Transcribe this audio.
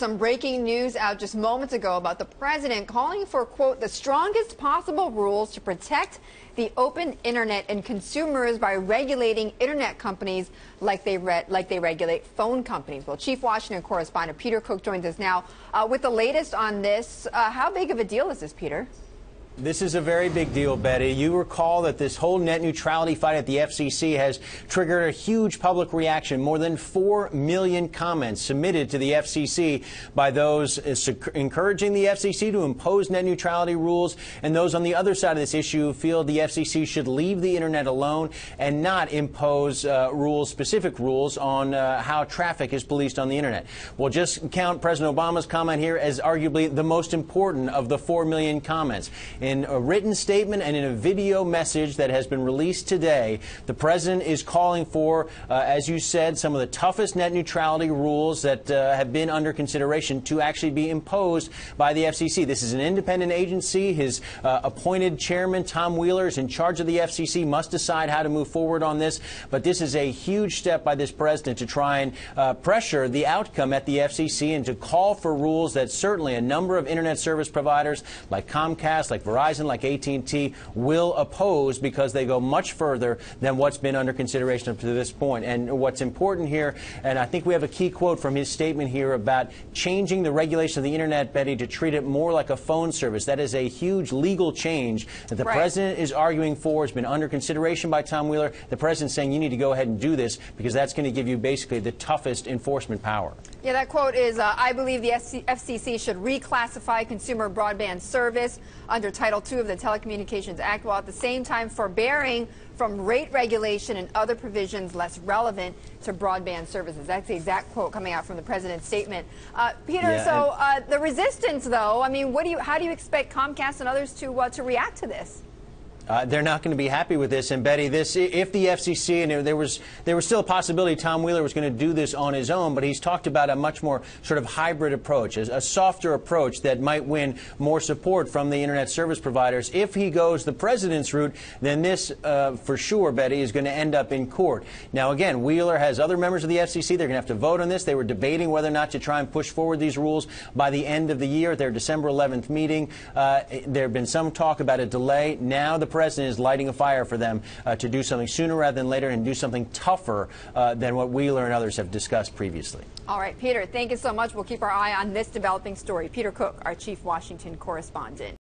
Some breaking news out just moments ago about the president calling for, quote, the strongest possible rules to protect the open internet and consumers by regulating internet companies like they regulate phone companies. Well, Chief Washington correspondent Peter Cook joins us now with the latest on this. How big of a deal is this, Peter? This is a very big deal, Betty. You recall that this whole net neutrality fight at the FCC has triggered a huge public reaction. More than 4 million comments submitted to the FCC by those encouraging the FCC to impose net neutrality rules, and those on the other side of this issue feel the FCC should leave the internet alone and not impose specific rules on how traffic is policed on the internet. We'll just count President Obama's comment here as arguably the most important of the 4 million comments. In a written statement and in a video message that has been released today, the president is calling for, as you said, some of the toughest net neutrality rules that have been under consideration to actually be imposed by the FCC. This is an independent agency. His appointed chairman, Tom Wheeler, is in charge of the FCC, must decide how to move forward on this. But this is a huge step by this president to try and pressure the outcome at the FCC and to call for rules that certainly a number of internet service providers like Comcast, like Verizon, like AT&T will oppose because they go much further than what's been under consideration up to this point. And what's important here, and I think we have a key quote from his statement here about changing the regulation of the internet, Betty, to treat it more like a phone service. That is a huge legal change that the president is arguing for, has been under consideration by Tom Wheeler. The president's saying you need to go ahead and do this because that's going to give you basically the toughest enforcement power. Yeah, that quote is, I believe the FCC should reclassify consumer broadband service under Title II of the Telecommunications Act, while at the same time forbearing from rate regulation and other provisions less relevant to broadband services. That's the exact quote coming out from the president's statement. Peter, the resistance, though, I mean, how do you expect Comcast and others to react to this? They're not going to be happy with this. And Betty, if the FCC, and there was still a possibility Tom Wheeler was going to do this on his own, but he's talked about a much more sort of hybrid approach, a softer approach that might win more support from the internet service providers. If he goes the president's route, then this, for sure, Betty, is going to end up in court. Now, again, Wheeler has other members of the FCC. They're going to have to vote on this. They were debating whether or not to try and push forward these rules by the end of the year at their December 11th meeting. There have been some talk about a delay. Now the president is lighting a fire for them to do something sooner rather than later and do something tougher than what Wheeler and others have discussed previously. All right, Peter, thank you so much. We'll keep our eye on this developing story. Peter Cook, our Chief Washington correspondent.